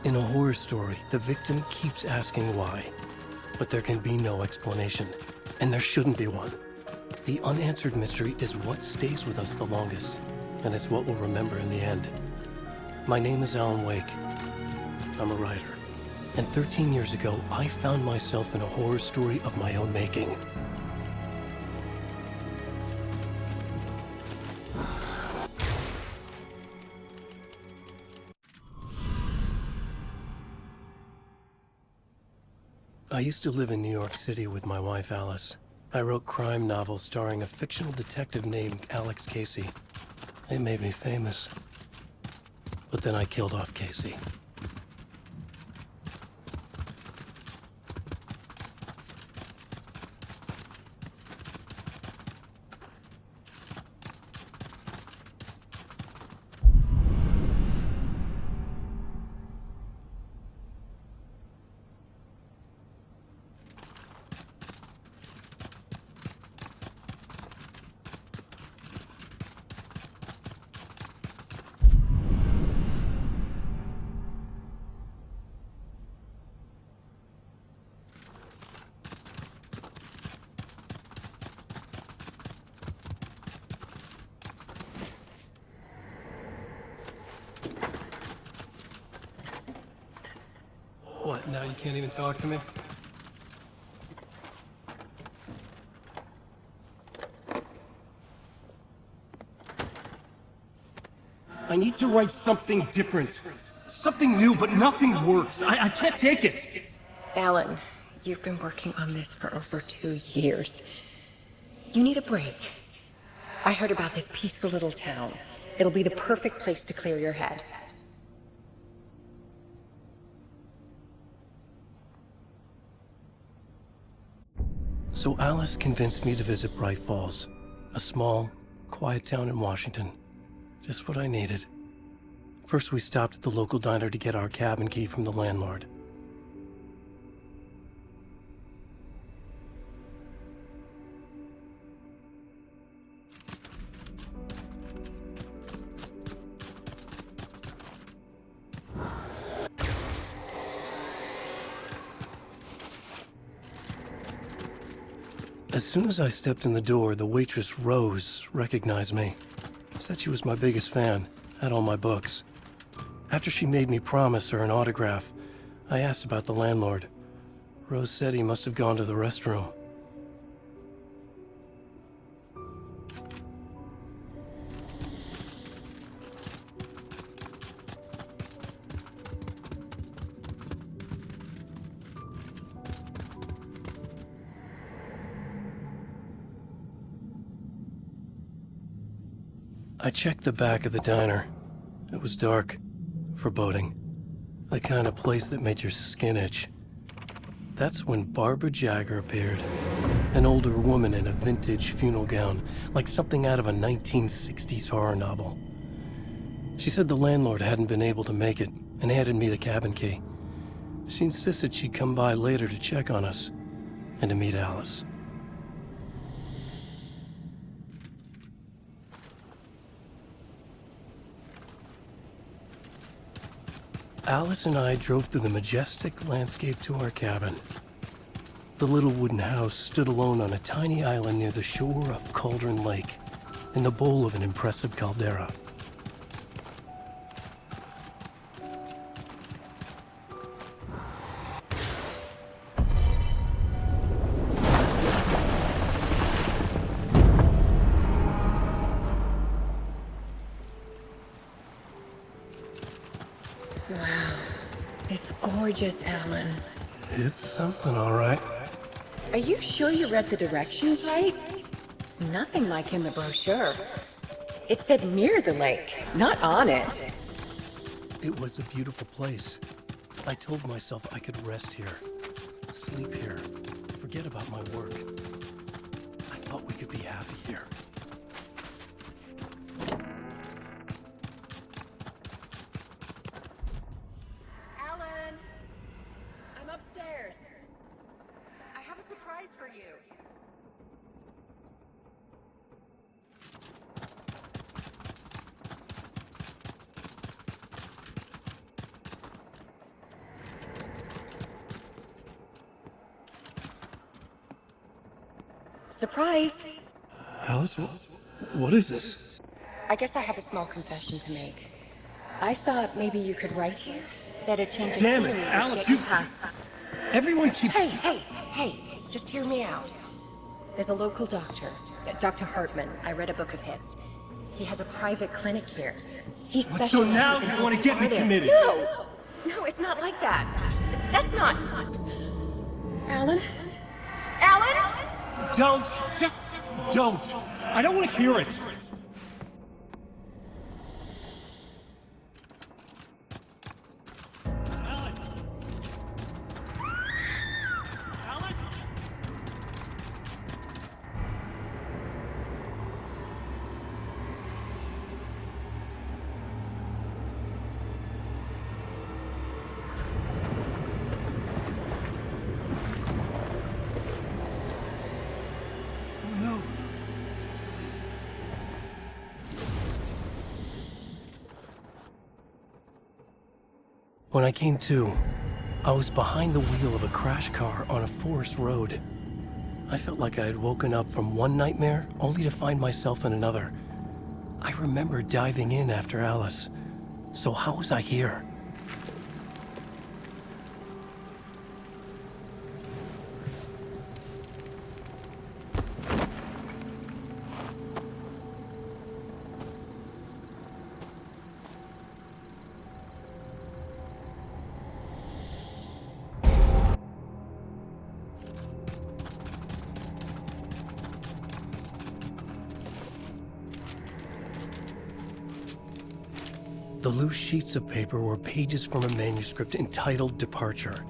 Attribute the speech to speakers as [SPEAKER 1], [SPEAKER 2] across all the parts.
[SPEAKER 1] In a horror story, the victim keeps asking why, but there can be no explanation, and there shouldn't be one. The unanswered mystery is what stays with us the longest, and it's what we'll remember in the end. My name is Alan Wake. I'm a writer, and 13 years ago, I found myself in a horror story of my own making. I used to live in New York City with my wife, Alice. I wrote crime novels starring a fictional detective named Alex Casey. It made me famous. But then I killed off Casey. What, now you can't even talk to me? I need to write something different. Something new, but nothing works. I can't take it.
[SPEAKER 2] Alan, you've been working on this for over 2 years. You need a break. I heard about this peaceful little town. It'll be the perfect place to clear your head.
[SPEAKER 1] So Alice convinced me to visit Bright Falls, a small, quiet town in Washington. Just what I needed. First, we stopped at the local diner to get our cabin key from the landlord. As soon as I stepped in the door, the waitress, Rose, recognized me. Said she was my biggest fan, had all my books. After she made me promise her an autograph, I asked about the landlord. Rose said he must have gone to the restroom. I checked the back of the diner. It was dark, foreboding. The kind of place that made your skin itch. That's when Barbara Jagger appeared. An older woman in a vintage funeral gown, like something out of a 1960s horror novel. She said the landlord hadn't been able to make it, and handed me the cabin key. She insisted she'd come by later to check on us, and to meet Alice. Alice and I drove through the majestic landscape to our cabin. The little wooden house stood alone on a tiny island near the shore of Cauldron Lake, in the bowl of an impressive caldera.
[SPEAKER 2] Wow. It's gorgeous, Alan.
[SPEAKER 1] It's something, all right.
[SPEAKER 2] Are you sure you read the directions right? It's nothing like in the brochure. It said near the lake, not on it.
[SPEAKER 1] It was a beautiful place. I told myself I could rest here, sleep here, forget about my work. I thought we could be happy here.
[SPEAKER 2] Alan! I'm upstairs. I have a surprise for you. Surprise!
[SPEAKER 1] Alice, what is this?
[SPEAKER 2] I guess I have a small confession to make. I thought maybe you could write here. That a change of
[SPEAKER 1] Damn it,
[SPEAKER 2] scenery would
[SPEAKER 1] Alice,
[SPEAKER 2] get
[SPEAKER 1] you-
[SPEAKER 2] past.
[SPEAKER 1] Everyone keeps...
[SPEAKER 2] Hey, just hear me out. There's a local doctor, Dr. Hartman. I read a book of his. He has a private clinic here. He specializes
[SPEAKER 1] So now
[SPEAKER 2] in
[SPEAKER 1] you want to
[SPEAKER 2] helping
[SPEAKER 1] get me
[SPEAKER 2] artists.
[SPEAKER 1] committed?
[SPEAKER 2] No, it's not like that. That's not... Alan? Alan?
[SPEAKER 1] Don't! Just don't! I don't want to hear it! Alice! Alice! Oh no! When I came to, I was behind the wheel of a crash car on a forest road. I felt like I had woken up from one nightmare only to find myself in another. I remember diving in after Alice. So how was I here? The loose sheets of paper were pages from a manuscript entitled Departure.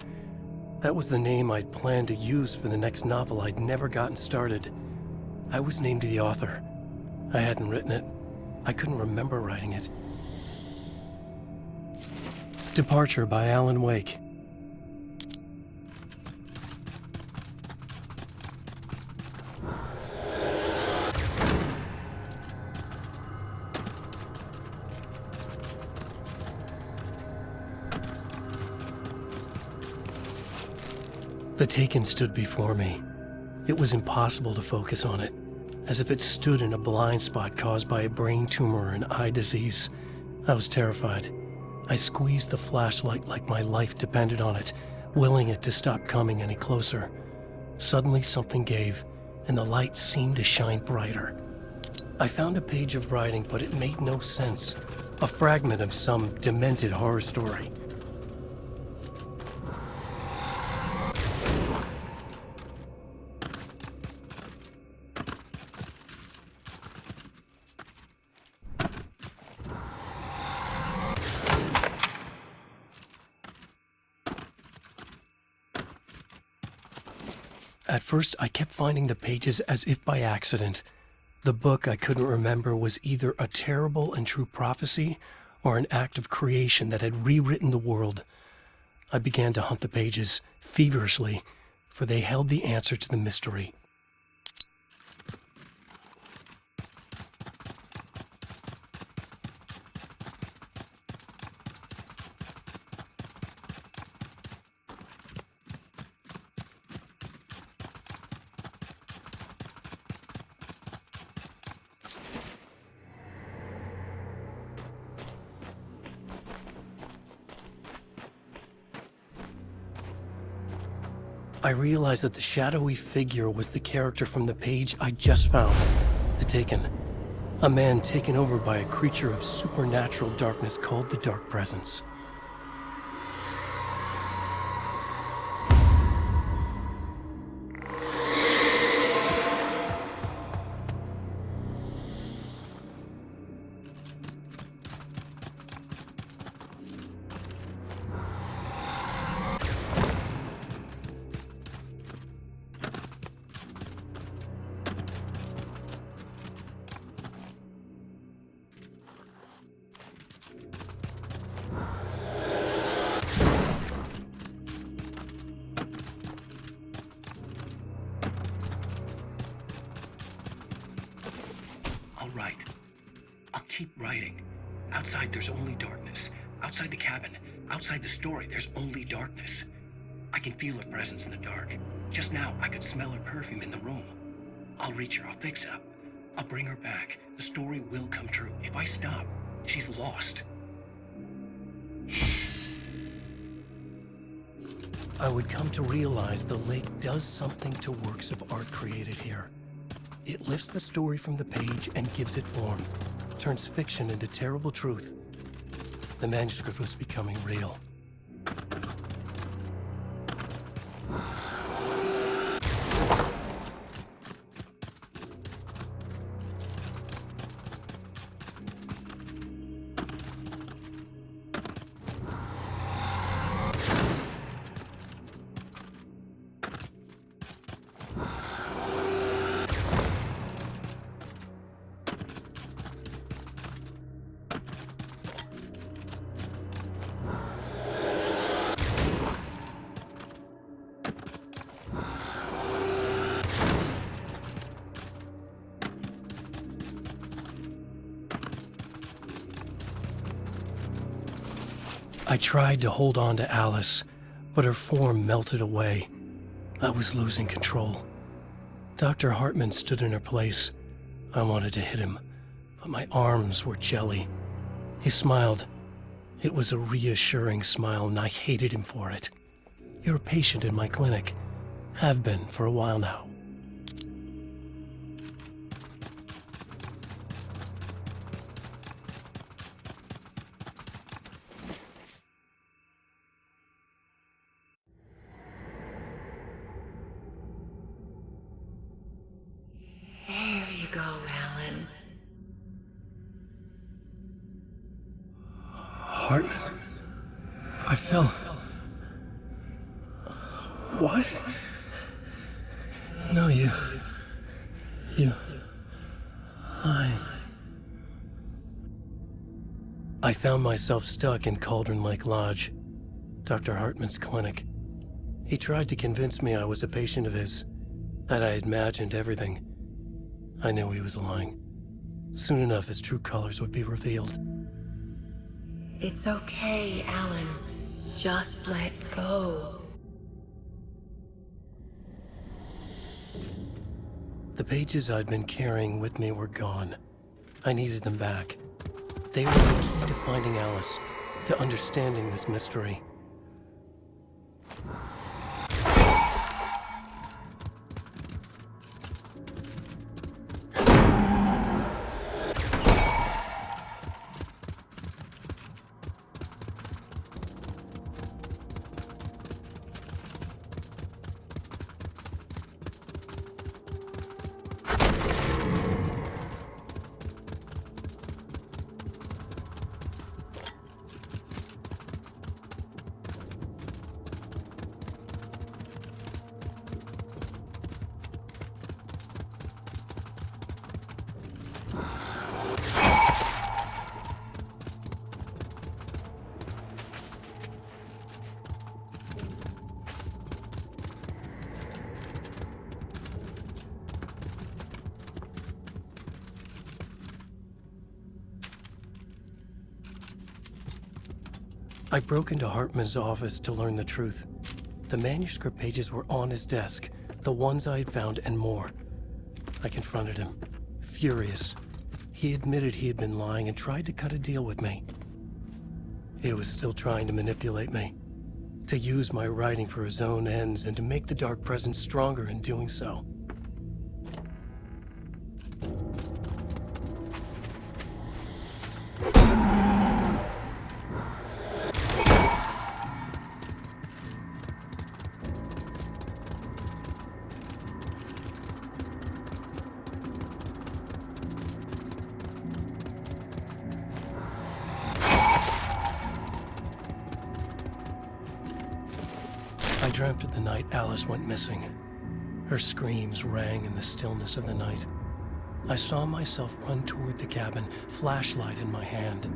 [SPEAKER 1] That was the name I'd planned to use for the next novel I'd never gotten started. I was named the author. I hadn't written it. I couldn't remember writing it. Departure by Alan Wake. The Taken stood before me. It was impossible to focus on it, as if it stood in a blind spot caused by a brain tumor and eye disease. I was terrified. I squeezed the flashlight like my life depended on it, willing it to stop coming any closer. Suddenly something gave, and the light seemed to shine brighter. I found a page of writing, but it made no sense. A fragment of some demented horror story. At first, I kept finding the pages as if by accident. The book I couldn't remember was either a terrible and true prophecy or an act of creation that had rewritten the world. I began to hunt the pages feverishly, for they held the answer to the mystery. I realized that the shadowy figure was the character from the page I just found, The Taken. A man taken over by a creature of supernatural darkness called the Dark Presence.
[SPEAKER 3] All right. I'll keep writing. Outside, there's only darkness. Outside the cabin, outside the story, there's only darkness. I can feel her presence in the dark. Just now, I could smell her perfume in the room. I'll reach her. I'll fix it up. I'll bring her back. The story will come true. If I stop, she's lost.
[SPEAKER 1] I would come to realize the lake does something to works of art created here. It lifts the story from the page and gives it form, turns fiction into terrible truth. The manuscript was becoming real. I tried to hold on to Alice, but her form melted away. I was losing control. Dr. Hartman stood in her place. I wanted to hit him, but my arms were jelly. He smiled. It was a reassuring smile, and I hated him for it. You're a patient in my clinic. Have been for a while now.
[SPEAKER 2] There you go, Alan.
[SPEAKER 1] Hartman? I fell. What? No, you. I found myself stuck in Cauldron Lake Lodge, Dr. Hartman's clinic. He tried to convince me I was a patient of his, that I had imagined everything. I knew he was lying. Soon enough, his true colors would be revealed.
[SPEAKER 2] It's okay, Alan. Just let go.
[SPEAKER 1] The pages I'd been carrying with me were gone. I needed them back. They were the key to finding Alice, to understanding this mystery. I broke into Hartman's office to learn the truth. The manuscript pages were on his desk, the ones I had found and more. I confronted him, furious. He admitted he had been lying and tried to cut a deal with me. He was still trying to manipulate me, to use my writing for his own ends and to make the Dark Presence stronger in doing so. I dreamt of the night Alice went missing. Her screams rang in the stillness of the night. I saw myself run toward the cabin, flashlight in my hand.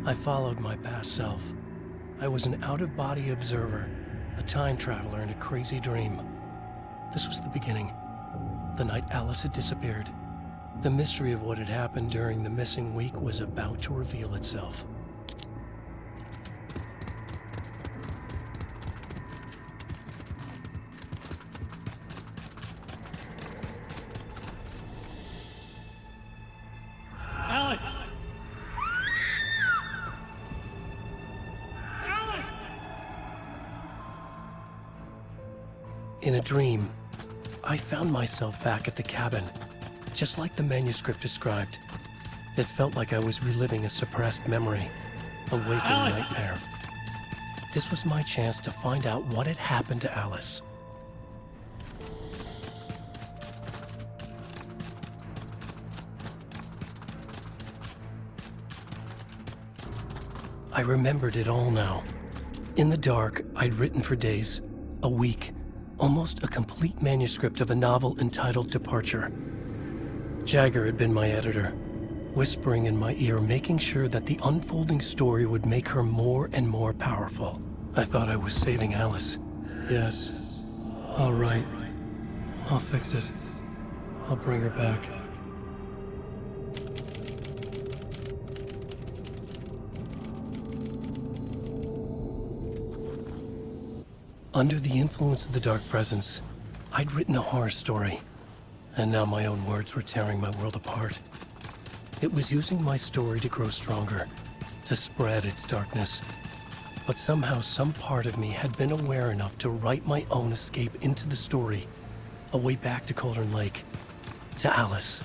[SPEAKER 1] I followed my past self. I was an out-of-body observer, a time traveler in a crazy dream. This was the beginning. The night Alice had disappeared. The mystery of what had happened during the missing week was about to reveal itself. In a dream, I found myself back at the cabin, just like the manuscript described. It felt like I was reliving a suppressed memory, a waking nightmare. This was my chance to find out what had happened to Alice. I remembered it all now. In the dark, I'd written for days, a week, almost a complete manuscript of a novel entitled Departure. Jagger had been my editor, whispering in my ear, making sure that the unfolding story would make her more and more powerful. I thought I was saving Alice. Yes. All right. I'll fix it. I'll bring her back. Under the influence of the dark presence, I'd written a horror story, and now my own words were tearing my world apart. It was using my story to grow stronger, to spread its darkness. But somehow some part of me had been aware enough to write my own escape into the story, a way back to Cauldron Lake, to Alice.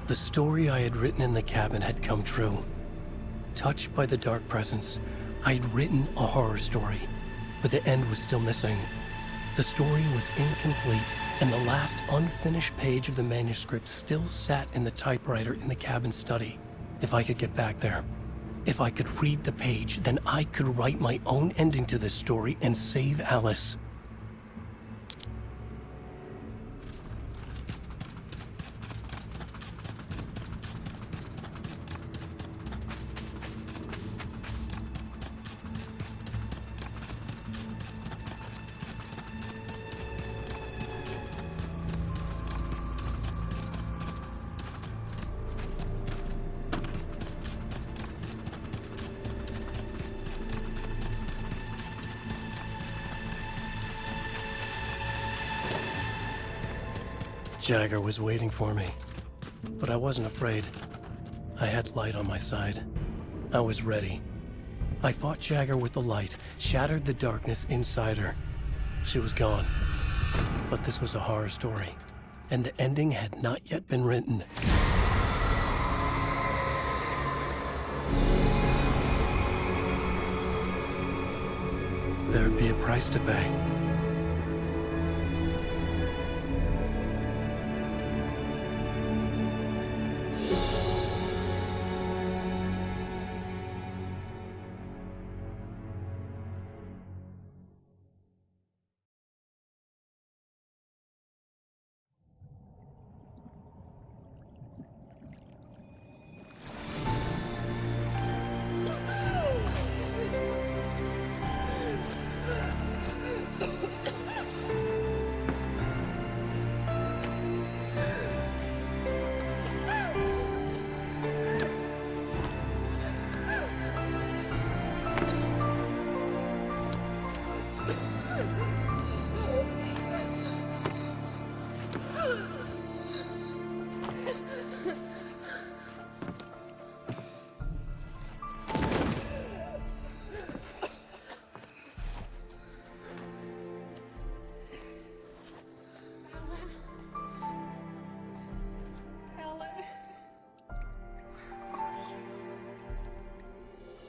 [SPEAKER 1] The story I had written in the cabin had come true. Touched by the dark presence, I'd written a horror story, but the end was still missing. The story was incomplete, and the last unfinished page of the manuscript still sat in the typewriter in the cabin study. If I could get back there, if I could read the page, then I could write my own ending to this story and save Alice. Jagger was waiting for me, but I wasn't afraid. I had light on my side. I was ready. I fought Jagger with the light, shattered the darkness inside her. She was gone. But this was a horror story, and the ending had not yet been written. There'd be a price to pay.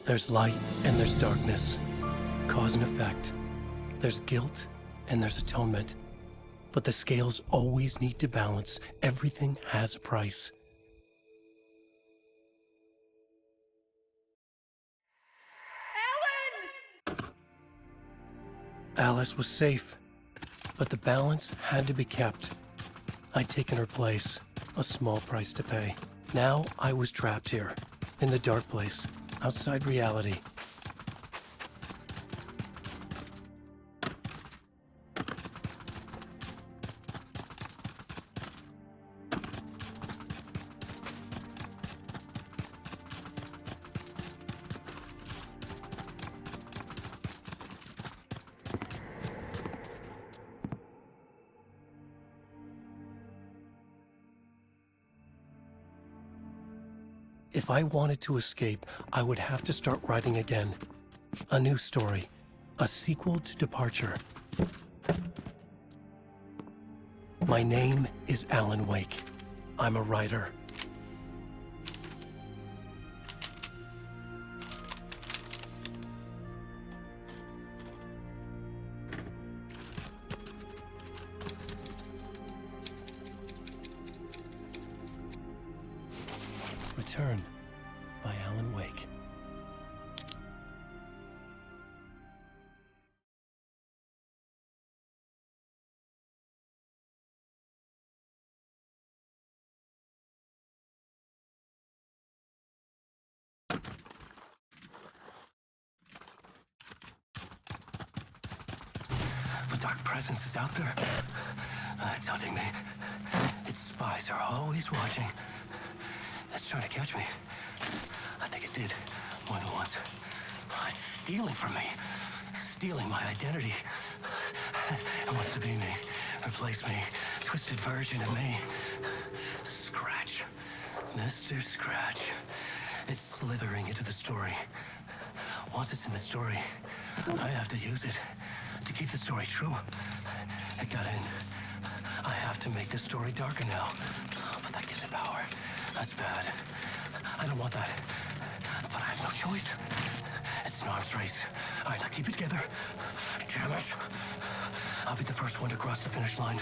[SPEAKER 1] There's light and there's darkness. Cause and effect. There's guilt and there's atonement. But the scales always need to balance. Everything has a price. Alice was safe, but the balance had to be kept. I'd taken her place, a small price to pay. Now I was trapped here, in the dark place, outside reality. If I wanted to escape, I would have to start writing again. A new story. A sequel to Departure. My name is Alan Wake. I'm a writer. Return by Alan Wake.
[SPEAKER 3] The dark presence is out there. It's hunting me. Its spies are always watching. It's trying to catch me. I think it did more than once. It's stealing from me. Stealing my identity. It wants to be me. Replace me. Twisted version of me. Scratch. Mr. Scratch. It's slithering into the story. Once it's in the story, I have to use it to keep the story true. It got in. I have to make the story darker now. But that gives it power. That's bad. I don't want that. But I have no choice. It's an arms race. All right, now keep it together. Damn it. I'll be the first one to cross the finish line.